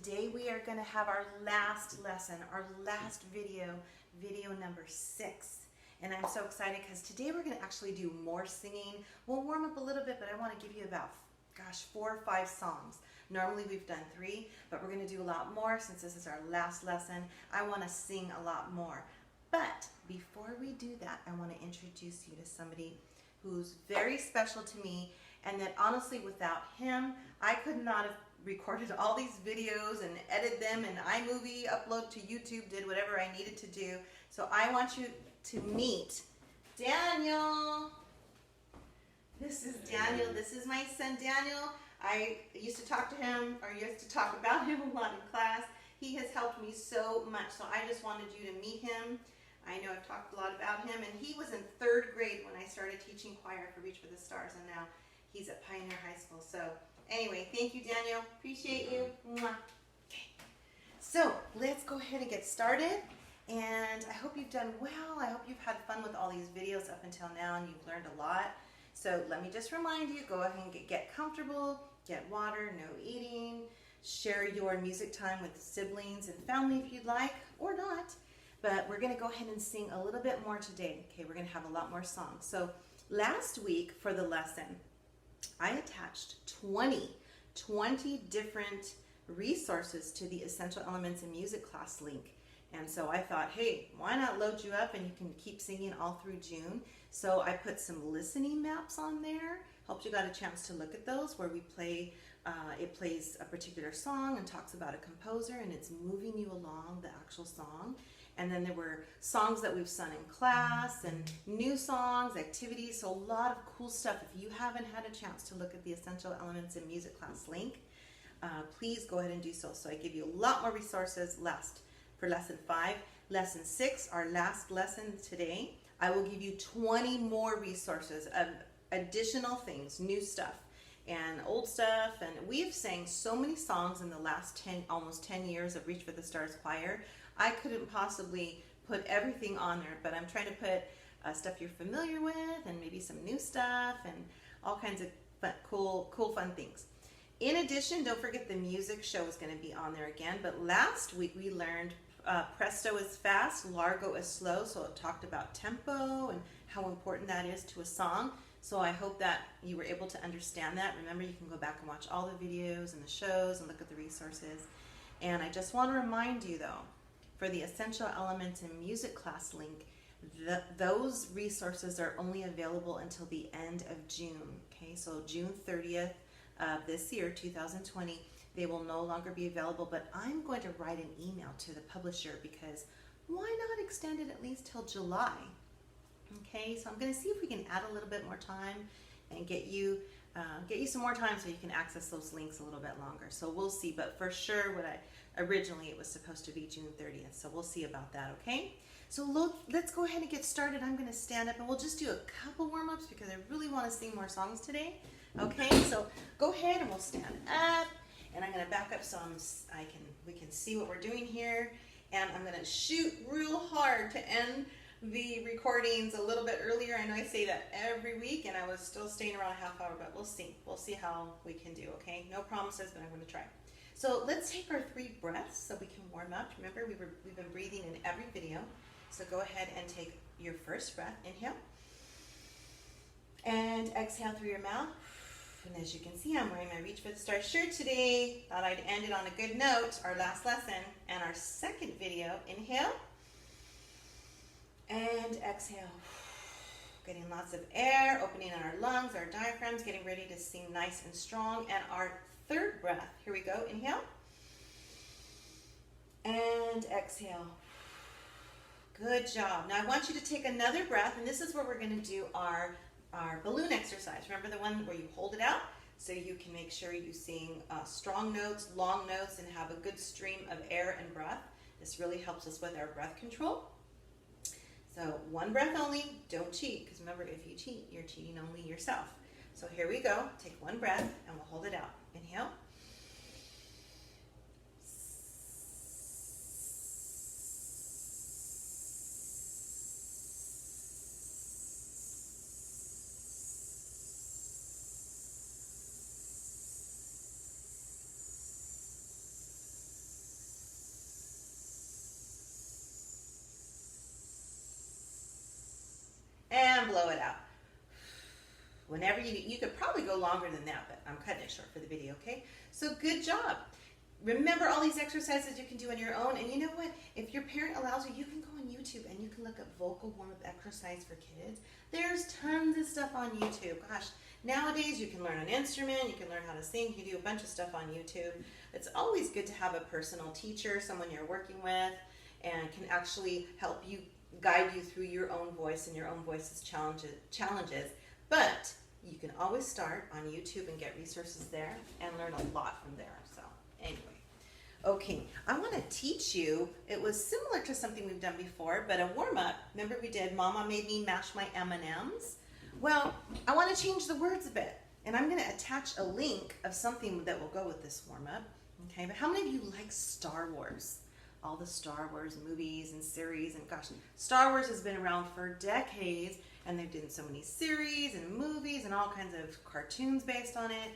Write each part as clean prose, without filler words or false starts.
today we are going to have our last lesson, our last video number 6. And I'm so excited because today we're going to actually do more singing. We'll warm up a little bit, but I want to give you about, 4 or 5 songs. Normally we've done 3, but we're going to do a lot more since this is our last lesson. I want to sing a lot more. But before we do that, I want to introduce you to somebody who's very special to me, and that honestly without him, I could not have recorded all these videos and edited them in iMovie, upload to YouTube, did whatever I needed to do. So I want you to meet Daniel. This is Daniel. This is my son Daniel. I used to talk to him, or used to talk about him a lot in class. He has helped me so much, so I just wanted you to meet him. I know I've talked a lot about him, and he was in 3rd grade when I started teaching choir for Reach for the Stars, and now he's at Pioneer High School. So anyway, thank you, Daniel. Appreciate you. Mwah. Okay. So let's go ahead and get started. And I hope you've done well. I hope you've had fun with all these videos up until now and you've learned a lot. So let me just remind you, go ahead and get comfortable, get water, no eating, share your music time with siblings and family if you'd like, or not. But we're going to go ahead and sing a little bit more today. Okay, we're going to have a lot more songs. So last week for the lesson, I attached 20 different resources to the Essential Elements in Music class link. And so I thought, hey, why not load you up and you can keep singing all through June. So I put some listening maps on there. Hope you got a chance to look at those, where we play, it plays a particular song and talks about a composer, and it's moving you along the actual song. And then there were songs that we've sung in class and new songs, activities, so a lot of cool stuff. If you haven't had a chance to look at the Essential Elements in Music class link, please go ahead and do so. So I give you a lot more resources for lesson 5. Lesson 6, our last lesson today, I will give you 20 more resources of additional things, new stuff and old stuff. And we've sang so many songs in the last almost 10 years of Reach for the Stars choir. I couldn't possibly put everything on there, but I'm trying to put stuff you're familiar with and maybe some new stuff and all kinds of cool fun things. In addition, don't forget the music show is going to be on there again. But last week we learned Presto is fast, Largo is slow. So it talked about tempo and how important that is to a song. So I hope that you were able to understand that. Remember, you can go back and watch all the videos and the shows and look at the resources. And I just want to remind you though, for the Essential Elements in Music class link, those resources are only available until the end of June. Okay, so June 30th of this year, 2020, they will no longer be available, but I'm going to write an email to the publisher, because why not extend it at least till July? Okay, so I'm going to see if we can add a little bit more time and get you some more time so you can access those links a little bit longer. So we'll see, but for sure originally it was supposed to be June 30th, so we'll see about that, okay? So let's go ahead and get started. I'm going to stand up and we'll just do a couple warm-ups because I really want to sing more songs today. Okay, so go ahead and we'll stand up, and I'm going to back up so we can see what we're doing here, and I'm going to shoot real hard to end the recordings a little bit earlier. I know I say that every week, and I was still staying around a half hour, but we'll see how we can do. Okay, no promises, but I'm going to try. So let's take our 3 breaths so we can warm up. Remember, we've been breathing in every video. So go ahead and take your first breath. Inhale. And exhale through your mouth. And as you can see, I'm wearing my Reach for the Stars shirt today. Thought I'd end it on a good note, our last lesson. And our second video, inhale. And exhale. Getting lots of air, opening in our lungs, our diaphragms, getting ready to sing nice and strong. And our 3rd breath, here we go, inhale. And exhale. Good job. Now I want you to take another breath, and this is where we're going to do our balloon exercise. Remember the one where you hold it out so you can make sure you sing strong notes, long notes, and have a good stream of air and breath. This really helps us with our breath control. So 1 breath only, don't cheat, because remember, if you cheat, you're cheating only yourself. So here we go. Take 1 breath and we'll hold it out. Inhale. you could probably go longer than that, but I'm cutting it short for the video, okay? So good job. Remember all these exercises you can do on your own, and you know what? If your parent allows you, you can go on YouTube and you can look up vocal warm-up exercise for kids. There's tons of stuff on YouTube. Gosh, nowadays you can learn an instrument, you can learn how to sing, you can do a bunch of stuff on YouTube. It's always good to have a personal teacher, someone you're working with, and can actually help you, guide you through your own voice and your own voice's challenges. But you can always start on YouTube and get resources there and learn a lot from there. So anyway, okay, I want to teach you, it was similar to something we've done before, but a warm-up. Remember we did Mama Made Me Mash My M&Ms? Well, I want to change the words a bit, and I'm going to attach a link of something that will go with this warm-up. Okay, but how many of you like Star Wars? All the Star Wars movies and series, and gosh, Star Wars has been around for decades, and they've done so many series and movies and all kinds of cartoons based on it.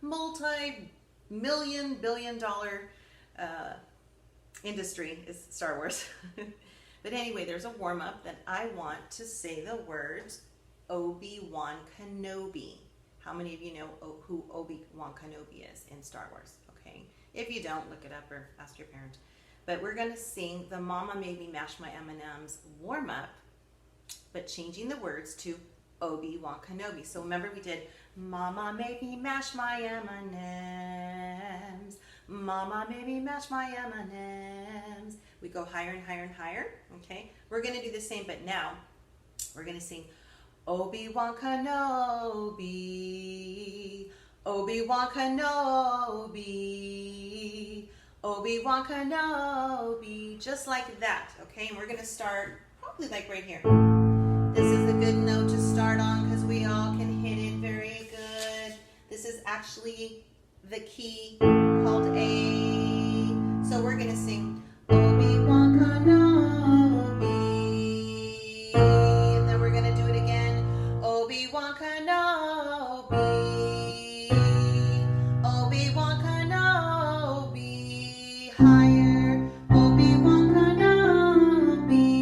Multi-million, billion-dollar industry is Star Wars. But anyway, there's a warm-up that I want to say the words Obi-Wan Kenobi. How many of you know who Obi-Wan Kenobi is in Star Wars? Okay, if you don't, look it up or ask your parent. But we're going to sing the Mama Made Me Mash My M&Ms warm-up, but changing the words to Obi-Wan Kenobi. So remember we did Mama made me mash my M&Ms. Mama made me mash my M&Ms. We go higher and higher and higher, okay? We're going to do the same, but now we're going to sing Obi-Wan Kenobi, Obi-Wan Kenobi, Obi-Wan Kenobi, just like that, okay? And we're going to start probably like right here. This is a good note to start on because we all can hit it very good. This is actually the key called A. So we're going to sing Obi-Wan Kenobi. And then we're going to do it again. Obi-Wan Kenobi. Obi-Wan Kenobi. Higher. Obi-Wan Kenobi.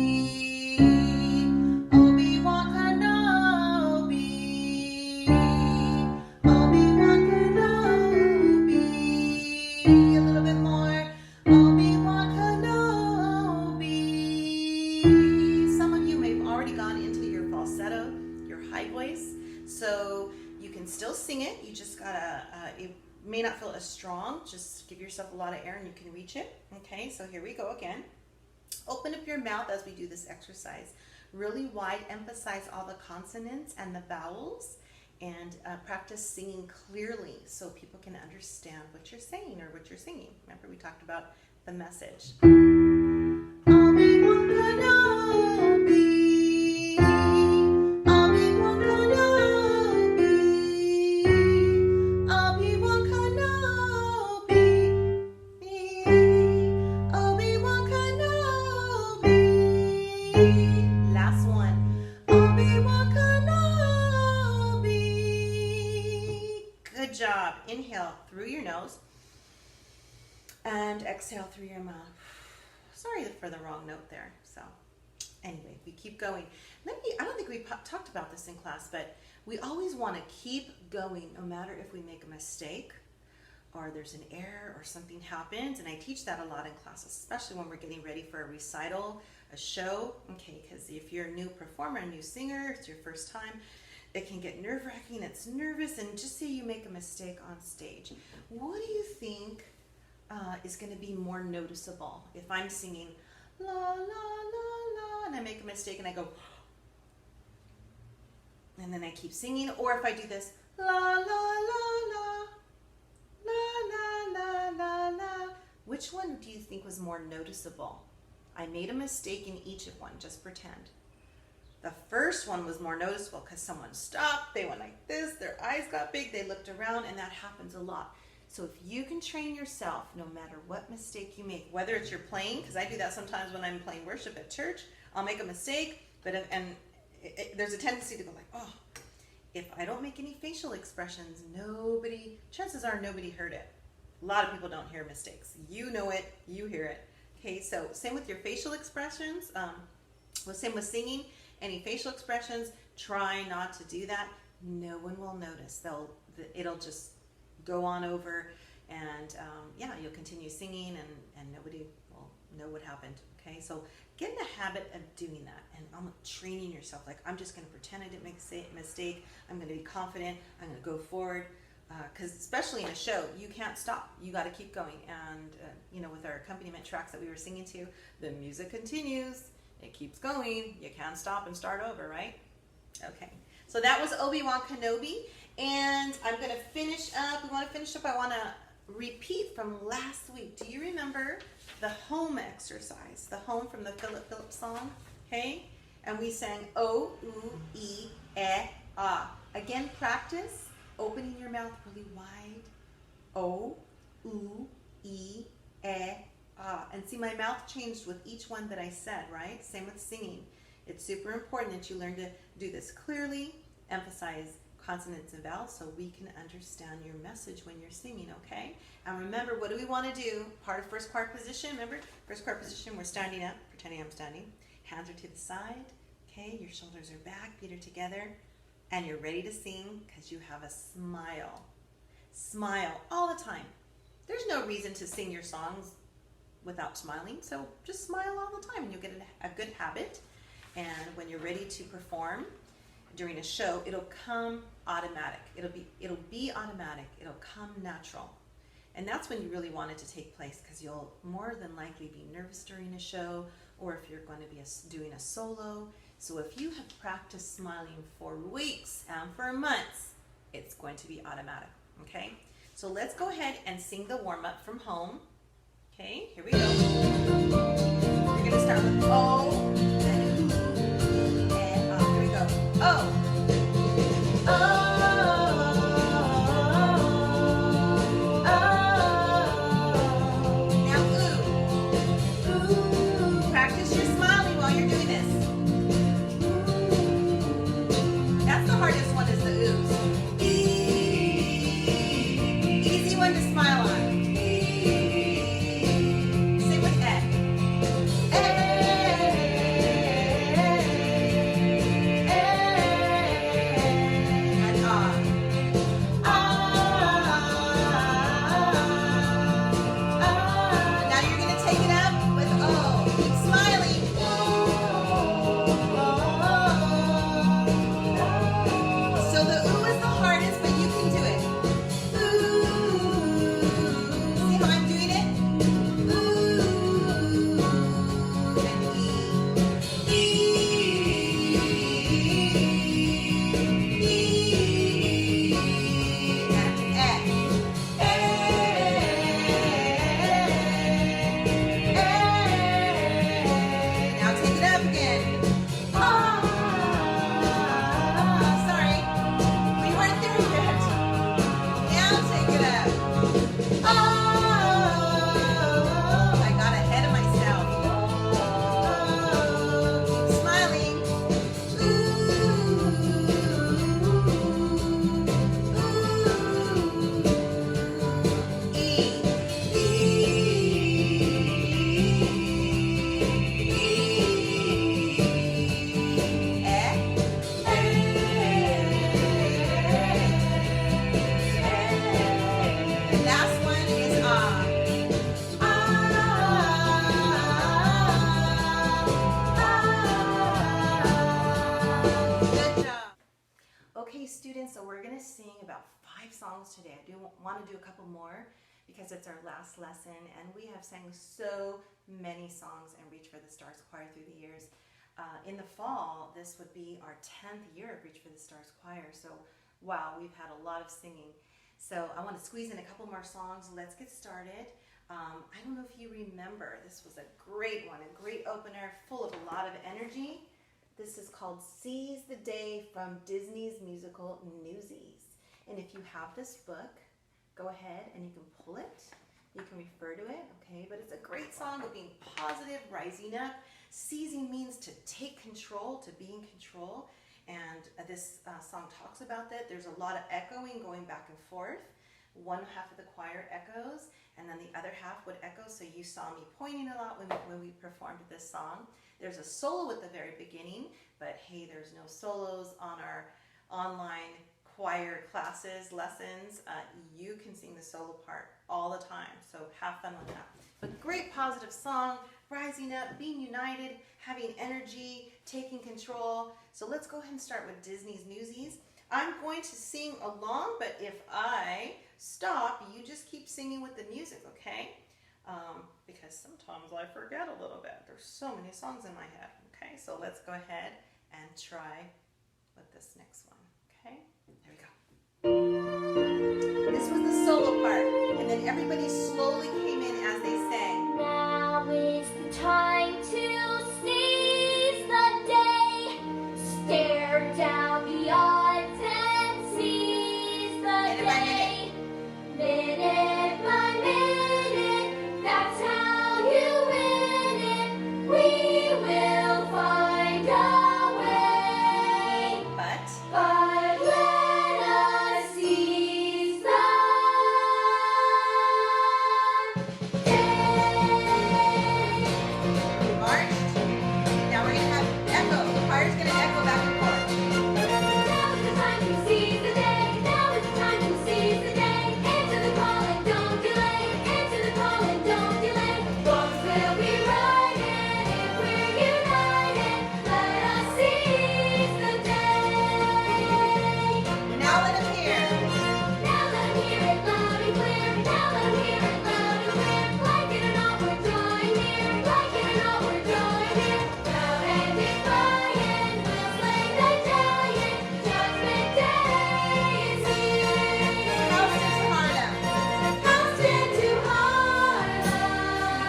Obi-Wan Kenobi. Obi-Wan Kenobi. A little bit more. Obi-Wan Kenobi. Some of you may have already gone into your falsetto, your high voice, so you can still sing it. You just gotta, it may not feel as strong. Just give yourself a lot of air and you can reach it. Okay, so here we go again. Open up your mouth as we do this exercise. Really wide, emphasize all the consonants and the vowels, and practice singing clearly so people can understand what you're saying or what you're singing. Remember we talked about the message. Obi-Wan Kenobi, Obi-Wan Kenobi, Obi-Wan Kenobi, Obi-Wan Kenobi. Last one. Obi-Wan Kenobi. Good job. Inhale through your nose and exhale through your mouth. Sorry for the wrong note there. So anyway, we keep going. I don't think we talked about this in class, but we always want to keep going no matter if we make a mistake or there's an error or something happens. And I teach that a lot in class, especially when we're getting ready for a recital, a show. Okay, because if you're a new performer, a new singer, it's your first time, it can get nerve-wracking, it's nervous, and just say you make a mistake on stage. What do you think is going to be more noticeable? If I'm singing la la la la and I make a mistake and I go and then I keep singing, or if I do this la la la la la la la la la, which one do you think was more noticeable? I made a mistake in each of one, just pretend. The first one was more noticeable because someone stopped, they went like this, their eyes got big, they looked around, and that happens a lot. So if you can train yourself, no matter what mistake you make, whether it's you're playing, because I do that sometimes when I'm playing worship at church, I'll make a mistake, but there's a tendency to go like, oh, if I don't make any facial expressions, chances are nobody heard it. A lot of people don't hear mistakes. You know it, you hear it. Okay, so same with your facial expressions. Same with singing. Any facial expressions, try not to do that. no one will notice. It'll just go on over, and yeah, you'll continue singing, and nobody will know what happened. Okay, so get in the habit of doing that and training yourself. Like, I'm just going to pretend I didn't make a mistake. I'm going to be confident. I'm going to go forward. Because especially in a show, you can't stop. You got to keep going. And you know, with our accompaniment tracks that we were singing to, the music continues. It keeps going. You can't stop and start over, right? Okay. So that was Obi-Wan Kenobi, and I'm going to finish up. We want to finish up. I want to repeat from last week. Do you remember the home exercise? The home from the Philip Phillips song, okay? And we sang O, U, E, E, A. Again, practice opening your mouth really wide. O, U, E, E, A. And see, my mouth changed with each one that I said, right? Same with singing. It's super important that you learn to do this clearly, emphasize consonants and vowels so we can understand your message when you're singing, okay? And remember, what do we want to do? Part of first choir position, remember? First choir position, we're standing up, pretending I'm standing. Hands are to the side, okay? Your shoulders are back, feet are together, and you're ready to sing because you have a smile. Smile all the time. There's no reason to sing your songs without smiling, so just smile all the time and you'll get a good habit. And when you're ready to perform during a show, it'll come automatic. It'll be automatic. It'll come natural. And that's when you really want it to take place, because you'll more than likely be nervous during a show, or if you're going to be doing a solo. So if you have practiced smiling for weeks and for months, it's going to be automatic, okay? So let's go ahead and sing the warm-up from home. Okay, here we go. We're going to start with O, then U, and here we go. O. Students, so we're going to sing about 5 songs today. I do want to do a couple more because it's our last lesson, and we have sang so many songs and Reach for the Stars Choir through the years. In the fall, this would be our 10th year of Reach for the Stars Choir, so wow, we've had a lot of singing. So I want to squeeze in a couple more songs. Let's get started. I don't know if you remember, this was a great one, a great opener, full of a lot of energy. This is called Seize the Day from Disney's musical Newsies. And if you have this book, go ahead and you can pull it. You can refer to it, okay? But it's a great song of being positive, rising up. Seizing means to take control, to be in control. And this song talks about that. There's a lot of echoing going back and forth. One half of the choir echoes, and then the other half would echo. So you saw me pointing a lot when we performed this song. There's a solo at the very beginning, but hey, there's no solos on our online choir classes, lessons, you can sing the solo part all the time. So have fun with that. But great positive song, rising up, being united, having energy, taking control. So let's go ahead and start with Disney's Newsies. I'm going to sing along, but if I stop, you just keep singing with the music, okay? Because sometimes I forget a little bit. There's so many songs in my head, okay? So let's go ahead and try with this next one, okay? There we go. This was the solo part, and then everybody slowly came in as they sang. Now is the time to seize the day, stare down the odds and seize the day. Minute by minute, that's how you win it. We will find a way. But let us seize the day. We marched. Now we're going to have echo. The choir's going to echo back and forth. Now is the time to seize the day. Now is the time to seize the day. Answer the call and don't delay. Answer the call and don't delay. Bones will be riding if we're united. Let us seize the day. Now let them hear. Now let 'em hear it loud and clear. Now let 'em hear it loud and clear. Like it or not, we're drawing near. Like it or not, we're drawing near. Proud and defiant, we'll slay the giant. Judgment Day is here. House to Harlem. House into Harlem.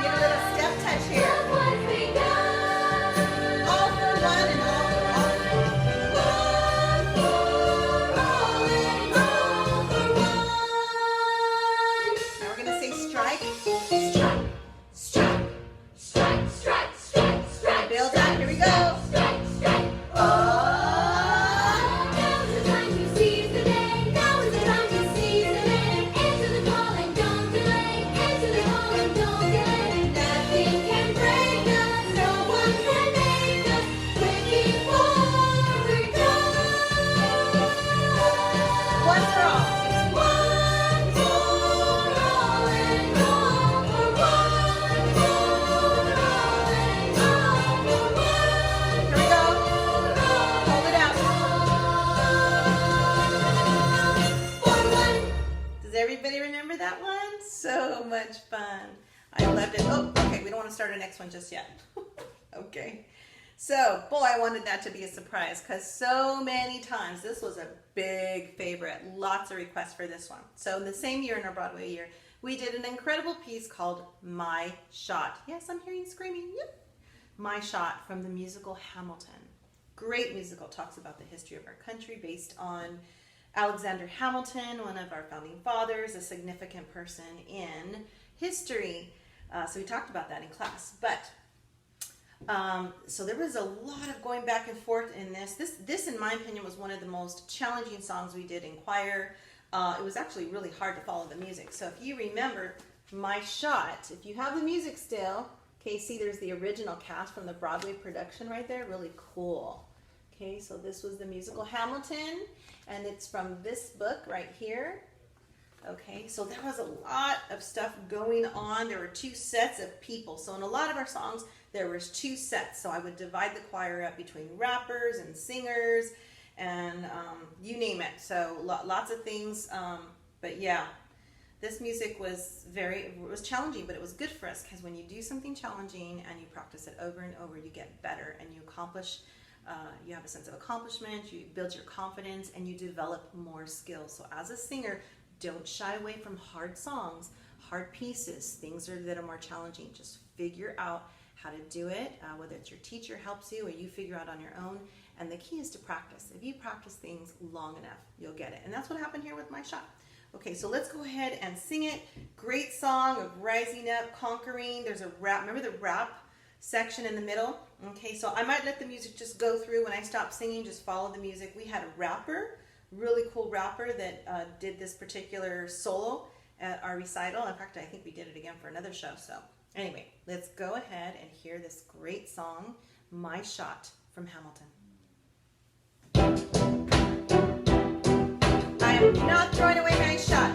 Get a little step touch here. Look what's begun. All for one and all for all. One for all and all for one. Now we're going to say strike. Strike, strike, strike, strike, strike, strike. Build up. Here we go. Strike, strike. Now is the time to seize the day. Now is the time to seize the day. Answer the call and don't delay. Answer the call and don't delay. Nothing can break us. No one can make us. Breaking forward, go. One for all. One for all and all for one. For all and all for one. Here we go. Hold it out. For one. Does everybody remember that one? So much fun. I loved it. Oh, okay. We don't want to start our next one just yet. Okay. So, boy, I wanted that to be a surprise because so many times this was a big favorite. Lots of requests for this one. So, in the same year, in our Broadway year, we did an incredible piece called My Shot. Yes, I'm hearing screaming. Yep. My Shot from the musical Hamilton. Great musical. Talks about the history of our country based on Alexander Hamilton, one of our founding fathers, a significant person in history. So we talked about that in class. But so there was a lot of going back and forth in this. This, in my opinion, was one of the most challenging songs we did in choir. It was actually really hard to follow the music. So if you remember My Shot, if you have the music still, okay, see there's the original cast from the Broadway production right there. Really cool. Okay, so this was the musical Hamilton, and it's from this book right here. Okay, so there was a lot of stuff going on. There were two sets of people. So in a lot of our songs, there was two sets. So I would divide the choir up between rappers and singers and you name it. So lots of things. But yeah, this music was challenging, but it was good for us because when you do something challenging and you practice it over and over, you get better and you accomplish. You have a sense of accomplishment, you build your confidence, and you develop more skills. So as a singer, don't shy away from hard songs, hard pieces, things that are more challenging. Just figure out how to do it, whether it's your teacher helps you or you figure out on your own. And the key is to practice. If you practice things long enough, you'll get it. And that's what happened here with My Shot. Okay, so let's go ahead and sing it. Great song of rising up, conquering. There's a rap. Remember the rap section in the middle? Okay, so I might let the music just go through. When I stop singing, just follow the music. We had a rapper, really cool rapper that did this particular solo at our recital. In fact, I think we did it again for another show. So anyway, let's go ahead and hear this great song, My Shot from Hamilton. Not throwing away my shot.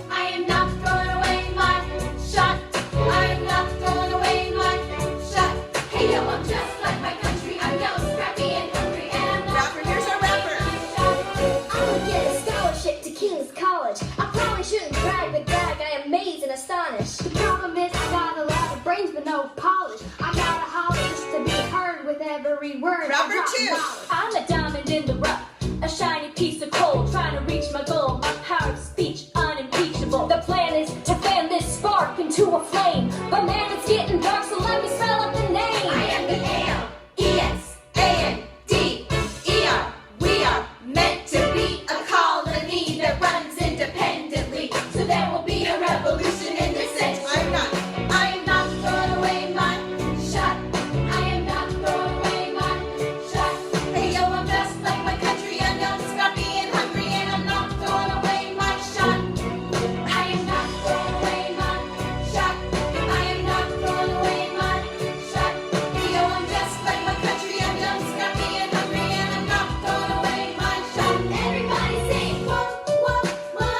I am not throwing away my shot. I am not throwing away my shot. Hey yo, I'm just like my country. I'm young, scrappy, and hungry, and I'm not Rapper, here's our rapper. I would get a scholarship to King's College. I probably shouldn't brag, but gag, I amaze and astonish. The problem is I got a lot of brains but no polish. I gotta holler just to be heard with every word. Rapper I drop two. knowledge. I'm a diamond in the rough, a shiny piece of coal, trying to reach my goal. My power of speech unimpeachable. The plan is to fan this spark into a flame, but man, it's getting dark, so let me spell out the name. I am the ALEXANDER. We are meant to be a colony that runs independently. So there will be a revolution in this century. I am not throwing away my shot. I am not throwing away my shot. Hey yo, I'm just like my country. I'm young, scrappy, and hungry, and I'm not throwing away my shot. I am not throwing away my shot. I am not throwing away my shot. Hey yo, I'm just like my country. I'm young, scrappy, and hungry, and I'm not throwing away my shot. Everybody sing, whoa, whoa, whoa,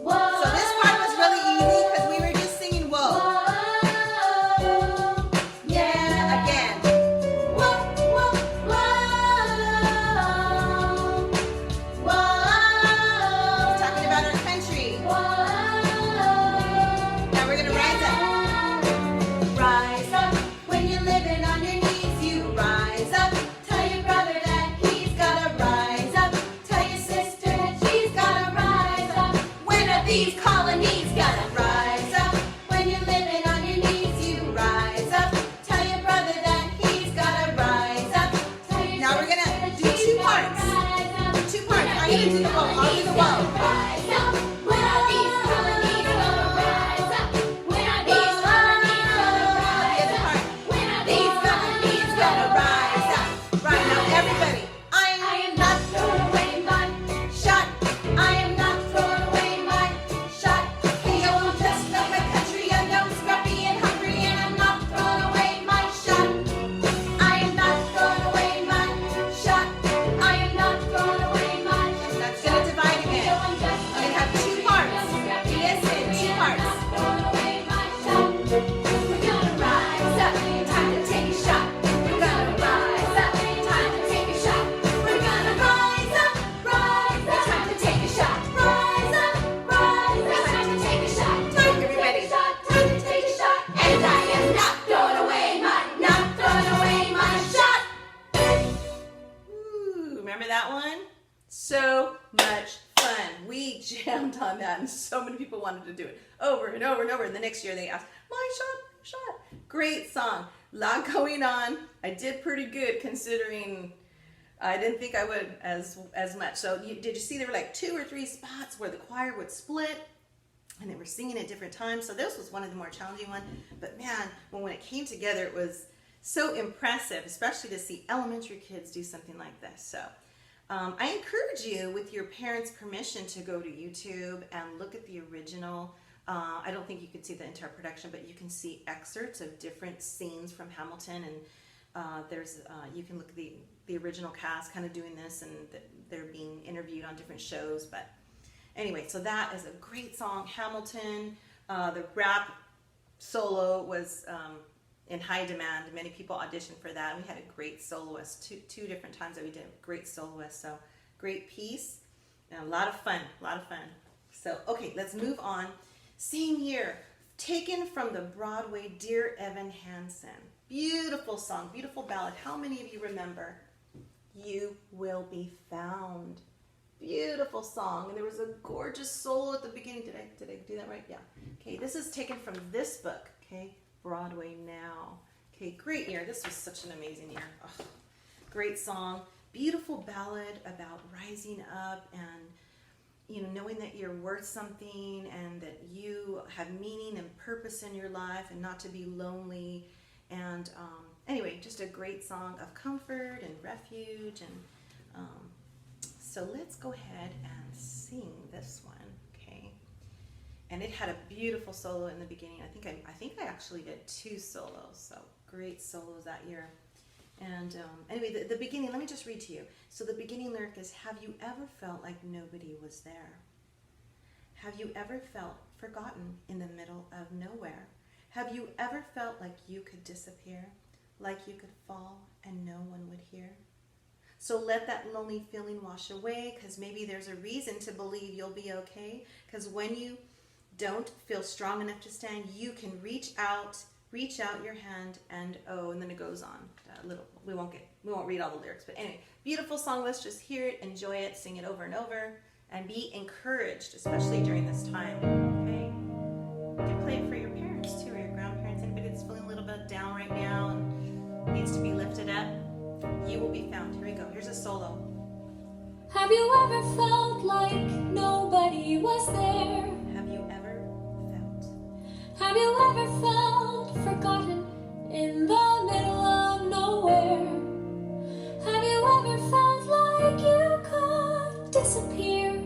whoa. So this part was really easy because we were just singing whoa. Whoa, Yeah, again. whoa, whoa, whoa, whoa. Talking about our country. Now we're gonna rise up. Rise up when you're living on your knees. You rise up. Tell your brother that he's gotta rise up. Tell your sister that she's gotta rise up. When are these colonies gonna rise up? When you're living on your knees, you rise up. Tell your brother that he's gotta rise up. Now we're gonna do two parts. Two parts. I'm gonna do the whoa. I'll do the whoa. Rise up. When are these colonies gonna rise up? When are these colonies gonna The rise other up? part. When are These these colonies gonna rise up. Right now, everybody. I am not throwing away my shot. I am not throwing away my shot. Hey yo, I'm just like my country. I'm young, scrappy, and hungry, and I'm not throwing away my shot. I am not throwing away my shot. I am not throwing away my shot. That's gonna divide again. I'm gonna have two parts. Listen, two parts. We're gonna rise up, time to take a shot. We're gonna rise up, time to take a shot. We're gonna rise up, time to take a shot. Rise up, time to take a shot. Time to take a shot, time to take a shot. And I am not throwing away my shot. Ooh, remember that one? So much fun. We jammed on that and so many people wanted to do it over and over and over. And the next year they asked, my shot, my shot. Great song. Lot going on. I did pretty good considering I didn't think I would as much. So did you see there were like 2 or 3 spots where the choir would split and they were singing at different times. So this was one of the more challenging ones. But man, when it came together, it was so impressive, especially to see elementary kids do something like this. So I encourage you, with your parents' permission, to go to YouTube and look at the original. I don't think you could see the entire production, but you can see excerpts of different scenes from Hamilton, and you can look at the original cast kind of doing this, and they're being interviewed on different shows. But anyway, so that is a great song, Hamilton. The rap solo was in high demand. Many people auditioned for that. We had a great soloist, two different times that we did a great soloist. So great piece and a lot of fun, So, okay, let's move on. Same year, taken from the Broadway Dear Evan Hansen. Beautiful song, beautiful ballad. How many of you remember You Will Be Found? Beautiful song. And there was a gorgeous solo at the beginning. Did I do that right? Yeah. Okay, this is taken from this book, okay? Broadway Now. Okay, great year. This was such an amazing year. Oh, great song. Beautiful ballad about rising up and, knowing that you're worth something and that you have meaning and purpose in your life and not to be lonely. And anyway, just a great song of comfort and refuge. And so let's go ahead and sing this one, okay? And it had a beautiful solo in the beginning. I think I actually did 2 solos, so great solos that year. And anyway, the beginning, let me just read to you. So the beginning lyric is, have you ever felt like nobody was there? Have you ever felt forgotten in the middle of nowhere? Have you ever felt like you could disappear, like you could fall and no one would hear? So let that lonely feeling wash away, because maybe there's a reason to believe you'll be okay. Because when you don't feel strong enough to stand, you can reach out your hand, and oh, and then it goes on a little. We won't read all the lyrics, but anyway, beautiful song. Let's just hear it, enjoy it, sing it over and over, and be encouraged, especially during this time. Okay, you can play it for your parents too, or your grandparents. Anybody that's feeling a little bit down right now and needs to be lifted up, you will be found. Here we go. Here's a solo. Have you ever felt like nobody was there? Have you ever felt? Have you ever felt forgotten in the middle of nowhere? Have you ever felt like you could disappear?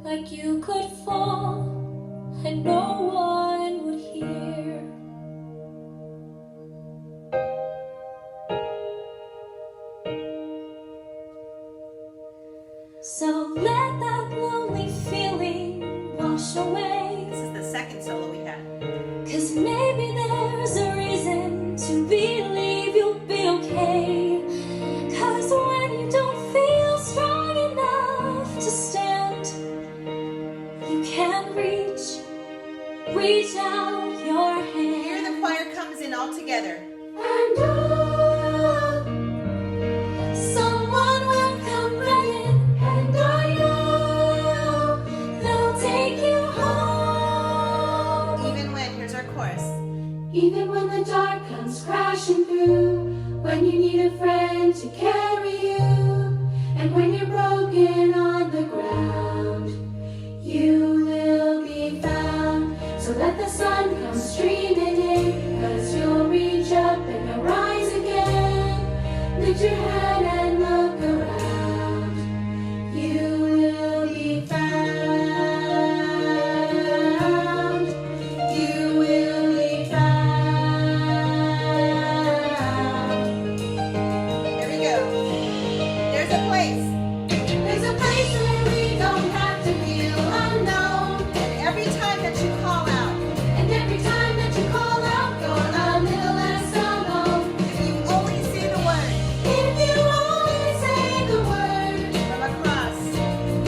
Like you could fall and no one would hear? So let that lonely feeling wash away. This is the second solo we had. 'Cause maybe there's a reason to believe you'll be okay. 'Cause when you don't feel strong enough to stand, you can reach out your Here hand. the choir comes in all together. And oh, someone will come running, and I know they'll take you home. Even when, here's our chorus. Even when the dark comes crashing through, when you need a friend to carry you, and when you're broken on the ground, you will be found. So let the sun come streaming in, 'cause you'll reach up and you'll rise again. Lift your head and look around. You will be found. You will be found. Here we go. There's a place. There's a place where we don't have to feel unknown. And every time that you call out, And every time that you call out, you're a little less alone. if you only say the word If you only say the word from across,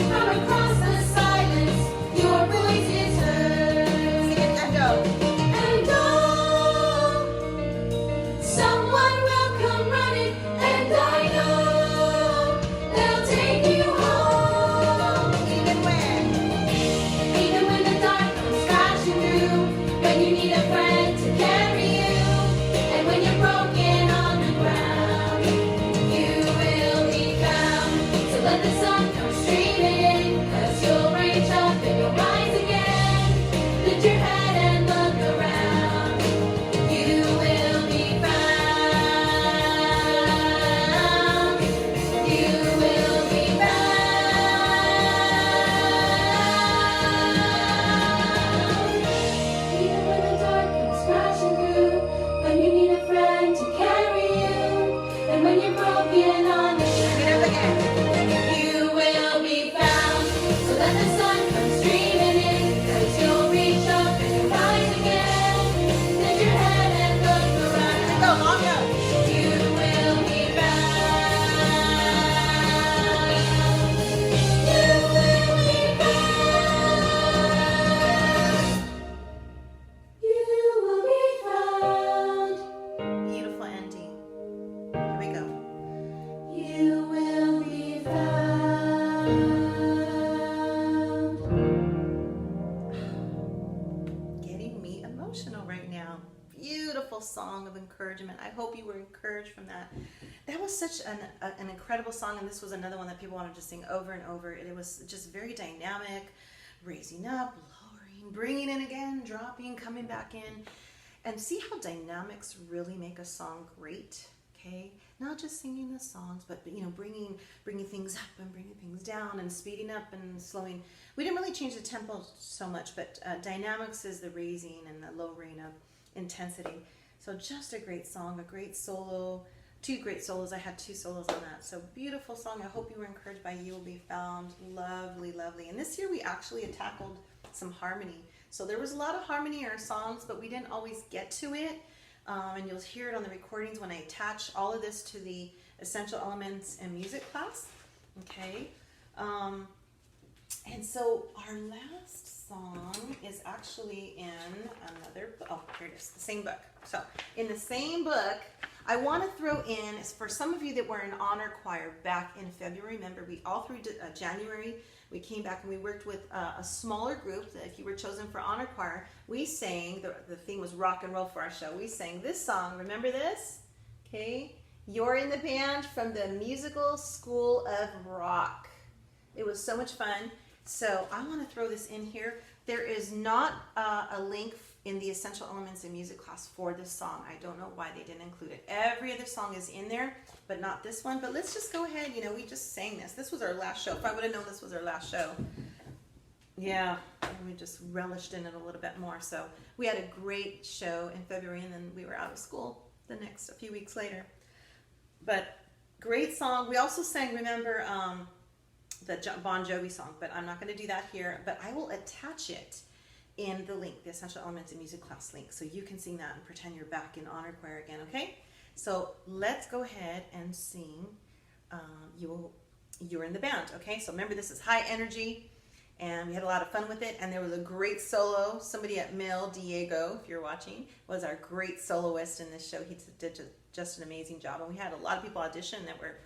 from across the silence, your voice is heard. sing it echo. And oh, someone will come running, and I know they'll take you home. Even when, Even when the dark comes crashing through, when you need a friend to carry you, and when you're broken on the ground, you will be found. So let the sun come streaming in, 'cause you'll reach up and you'll rise again. Lift your head and look around. You will be found. You will be found. Even when the dark comes crashing through, when you need a friend to carry you, and when you're broken on the bring it up again. you will be found. So let the sun come streaming in, 'cause you'll reach up and you'll rise again. Lift your head and look around. Go, long go. You will be found. You will be found. You will be found. Beautiful ending. Here we go. You will be found. Getting me emotional right now. Beautiful song of encouragement. I hope you were encouraged from that. That was such an incredible song, and this was another one that people wanted to sing over and over. It was just very dynamic, raising up, lowering, bringing in again, dropping, coming back in. And see how dynamics really make a song great, okay? Not just singing the songs, but bringing things up and bringing things down and speeding up and slowing. We didn't really change the tempo so much, but dynamics is the raising and the lowering of intensity. So just a great song, a great solo, 2 great solos. I had 2 solos on that. So beautiful song. I hope you were encouraged by You Will Be Found. Lovely, lovely. And this year we actually had tackled some harmony. So there was a lot of harmony in our songs, but we didn't always get to it. And you'll hear it on the recordings when I attach all of this to the Essential Elements in Music class. Okay. And so our last song is actually in another, oh, here it is, the same book. So in the same book, I want to throw in, for some of you that were in honor choir back in February, remember we all through January, we came back and we worked with a smaller group. That if you were chosen for honor choir, we sang, the theme was rock and roll for our show. We sang this song, remember this? Okay, You're in the Band from the Musical School of Rock. It was so much fun. So I want to throw this in here. There is not a link in the Essential Elements in Music class for this song. I don't know why they didn't include it. Every other song is in there, but not this one. But let's just go ahead. You know, we just sang this. This was our last show. If I would have known this was our last show, yeah, we just relished in it a little bit more. So we had a great show in February, and then we were out of school a few weeks later. But great song. We also sang, remember, the Bon Jovi song, but I'm not going to do that here, but I will attach it in the link, the Essential Elements in Music class link, so you can sing that and pretend you're back in honor choir again, okay? So let's go ahead and sing You're in the Band, okay? So remember, this is high energy, and we had a lot of fun with it, and there was a great solo. Somebody at Mill, Diego, if you're watching, was our great soloist in this show. He did just an amazing job, and we had a lot of people audition that were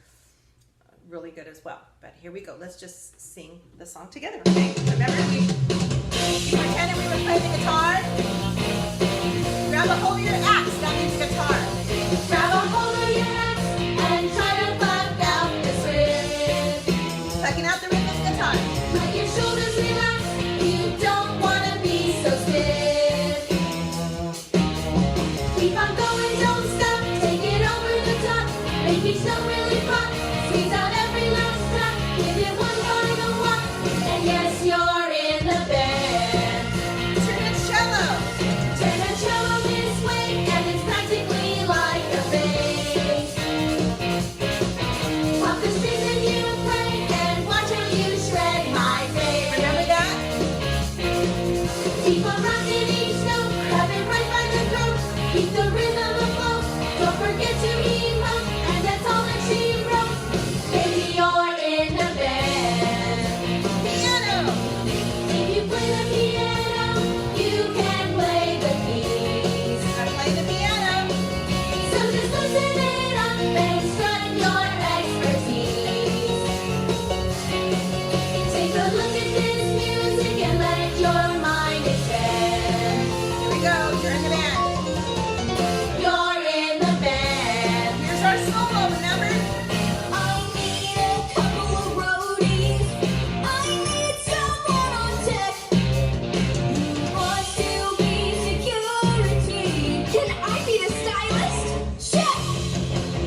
really good as well. But here we go. Let's just sing the song together, okay? Remember, we pretended we were playing the guitar. Grab a hold of your axe, that means guitar. Grab a hold of your axe and try to pluck out this riff. Plucking out the rhythm guitar. Let your shoulders relax. You don't want to be so stiff. Keep on going, don't stop. Take it over the top. Make each note really pop. Squeeze out every last drop. Give it one final walk. And yes, you're in the band. Turn a cello. Turn a cello this way, and it's practically like a bass. Pop the strings and you play, and watch how you shred my face. Remember that? Keep on rocking each note, grab it right by the throat. Keep the rhythm afloat. Don't forget to emote, and that's all that she wrote. Baby, you're in the band. Piano. If you play the piano, you can play the keys. I play the piano. So just loosen it up and strut your expertise. Take a look at this music and let your mind expand. Here we go. You're in the band. You're in the band. Here's our solo, remember? I need a couple of roadies. I need someone on deck who wants to be security. Can I be the stylist? Check!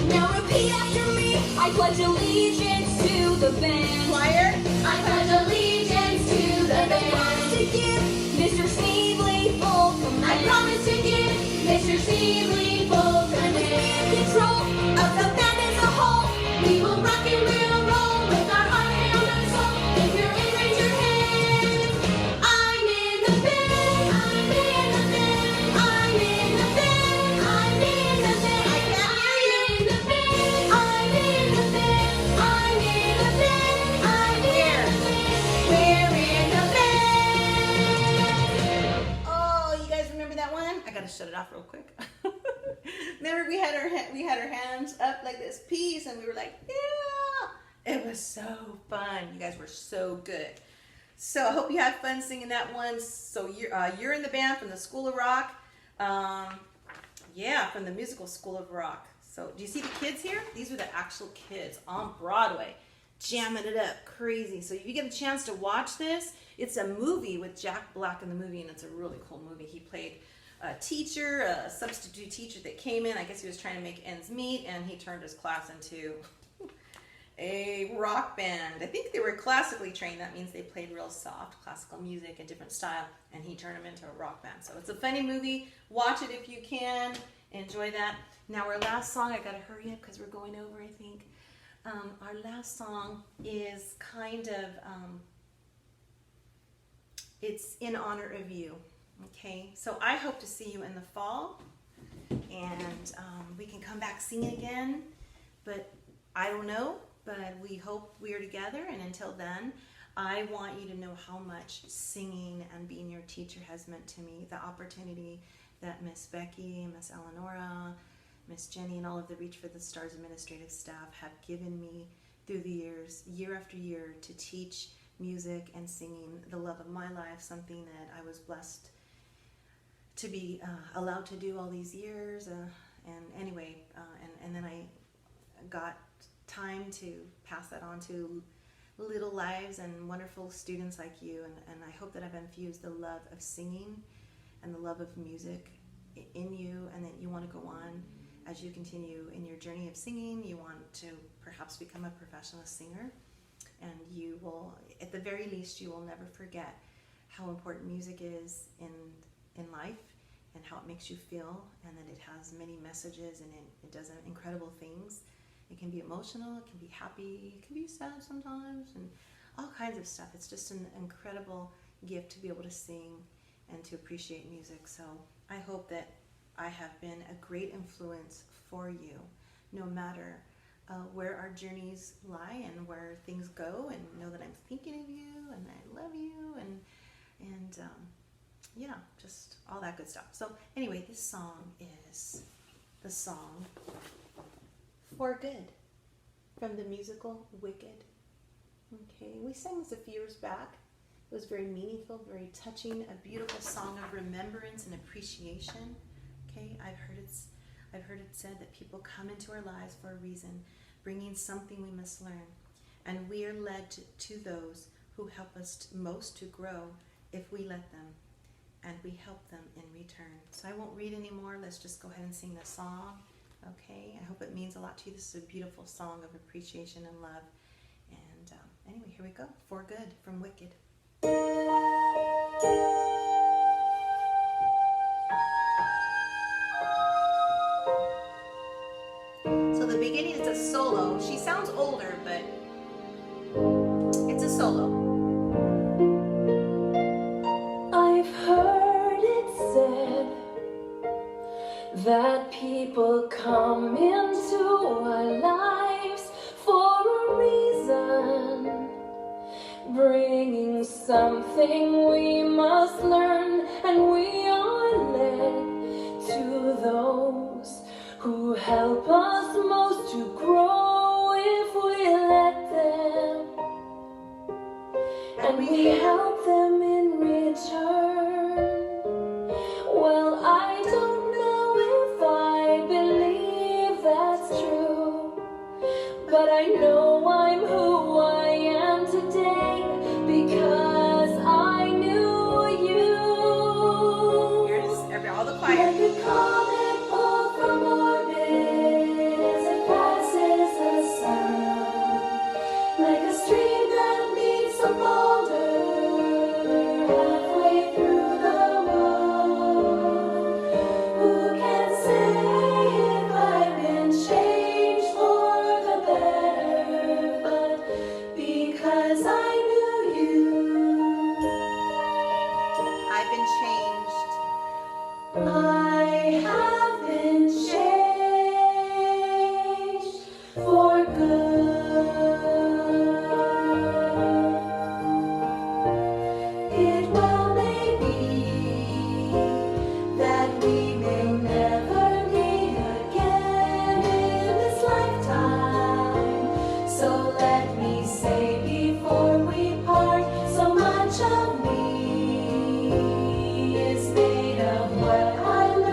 Now repeat after me. I pledge allegiance to the band. Choir. I pledge allegiance to the band. I promise to give Mr. Sneevely full command. I promise to give Mr. Sneevely full command. Control of the band as a whole. We will rock and we'll roll with our heart, hand, and soul. If you're in, raise your hand. I'm in the band. I'm in the band. I'm in the band. I'm in the band. I can't hear you. I'm in the band. I'm in the band. I'm in the band. I'm in the band. We're in the band. Oh, you guys remember that one? I gotta shut it off real quick. Remember, we had our hands up like this piece, and we were like, yeah. It was so fun. You guys were so good. So I hope you had fun singing that one. So you're in the band from the School of Rock. Yeah, from the Musical School of Rock. So do you see the kids here? These are the actual kids on Broadway, jamming it up, crazy. So if you get a chance to watch this, it's a movie with Jack Black in the movie, and it's a really cool movie. He played a teacher, a substitute teacher that came in. I guess he was trying to make ends meet, and he turned his class into a rock band. I think they were classically trained. That means they played real soft classical music, a different style, and he turned them into a rock band. So it's a funny movie. Watch it if you can. enjoy that. Now our last song, I gotta hurry up because we're going over, I think. Our last song is kind of, it's in honor of you, okay? So I hope to see you in the fall, and we can come back singing again, but I don't know, but we hope we are together, and until then, I want you to know how much singing and being your teacher has meant to me. The opportunity that Miss Becky, Miss Eleonora, Miss Jenny, and all of the Reach for the Stars administrative staff have given me through the years, year after year, to teach music and singing, the love of my life, something that I was blessed to be allowed to do all these years. And anyway, and then I got time to pass that on to little lives and wonderful students like you, and I hope that I've infused the love of singing and the love of music in you, and that you want to go on as you continue in your journey of singing. You want to perhaps become a professional singer, and you will, at the very least, you will never forget how important music is in life, and how it makes you feel, and that it has many messages, and it does incredible things. It can be emotional, it can be happy, it can be sad sometimes, and all kinds of stuff. It's just an incredible gift to be able to sing and to appreciate music. So I hope that I have been a great influence for you, no matter where our journeys lie and where things go, and know that I'm thinking of you, and I love you, and yeah, just all that good stuff. So anyway, this song is the song For Good from the musical Wicked. Okay, we sang this a few years back. It was very meaningful, very touching, a beautiful song of remembrance and appreciation. Okay, I've heard it said that people come into our lives for a reason, bringing something we must learn, and we are led to those who help us most to grow if we let them, and we help them in return. So I won't read anymore. Let's just go ahead and sing the song. Okay, I hope it means a lot to you. This is a beautiful song of appreciation and love. And anyway, here we go. For Good from Wicked. So the beginning is a solo. She sounds older, but it's a solo. I've heard it said that people come into our lives for a reason, bringing something we must learn, and we are led to those who help us most to grow if we let them, and we help them in return. Well, I don't know if I believe that's true, but I know I'm who I am today because I knew you. Here's all the choir. Like a comet pulled from orbit as it passes the sun, like a stream that meets a boulder halfway through the world. Who can say if I've been changed for the better? But because I knew you, I've been changed. I have been changed for good. It well may be that we may never meet again in this lifetime. So let me say before we part, so much of me is made of what I love.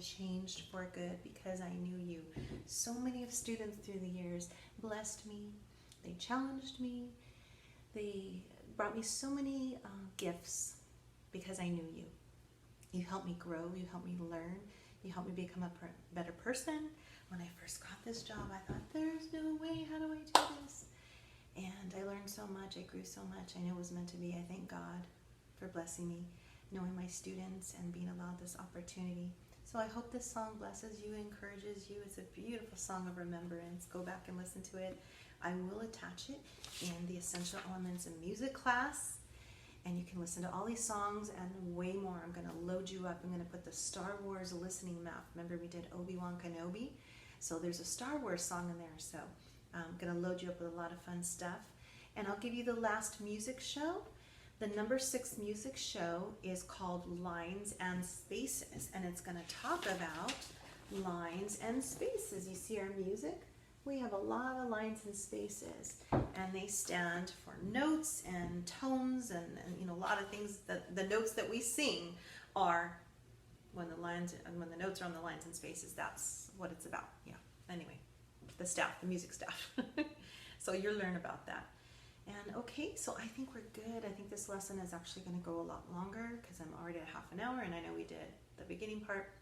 and changed for good because I knew you. So many of students through the years blessed me, they challenged me, they brought me so many gifts because I knew you. You helped me grow, you helped me learn, you helped me become a better person. When I first got this job, I thought, there's no way, how do I do this? And I learned so much, I grew so much. I know it was meant to be. I thank God for blessing me, knowing my students and being allowed this opportunity. So I hope this song blesses you, encourages you. It's a beautiful song of remembrance. Go back and listen to it. I will attach it in the Essential Elements in Music class. And you can listen to all these songs and way more. I'm going to load you up. I'm going to put the Star Wars listening map. Remember we did Obi-Wan Kenobi? So there's a Star Wars song in there. So I'm going to load you up with a lot of fun stuff. And I'll give you the last music show. The number 6 music show is called Lines and Spaces. And it's going to talk about lines and spaces. You see our music? We have a lot of lines and spaces, and they stand for notes and tones and you know, a lot of things. That the notes that we sing are when the notes are on the lines and spaces. That's what it's about. Yeah. Anyway, the music staff. So you'll learn about that. And okay, so I think we're good. I think this lesson is actually going to go a lot longer because I'm already at half an hour, and I know we did the beginning part.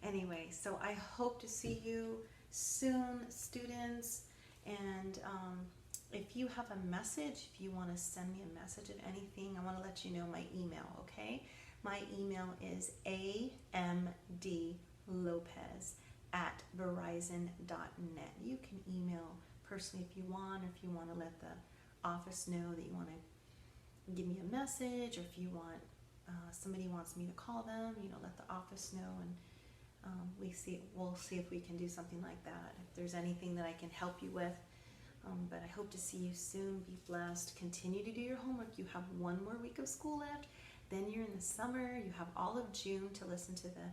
Anyway, so I hope to see you soon, students. And if you have a message, if you want to send me a message of anything, I want to let you know my email, okay? My email is amdlopez@verizon.net. You can email personally if you want, or if you want to let the office know that you want to give me a message, or if you want, somebody wants me to call them, you know, let the office know, and we'll see if we can do something like that, if there's anything that I can help you with. But I hope to see you soon. Be blessed. Continue to do your homework. You have one more week of school left. Then you're in the summer. You have all of June to listen to the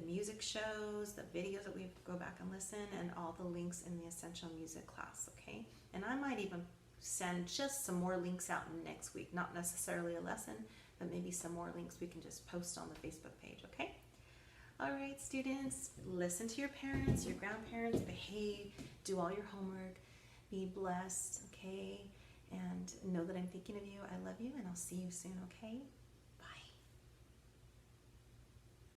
music shows, the videos that we go back and listen, and all the links in the Essential Music class, okay? And I might even send just some more links out next week. Not necessarily a lesson, but maybe some more links we can just post on the Facebook page, okay? All right, students, listen to your parents, your grandparents, behave, do all your homework, be blessed, okay? And know that I'm thinking of you. I love you, and I'll see you soon, okay?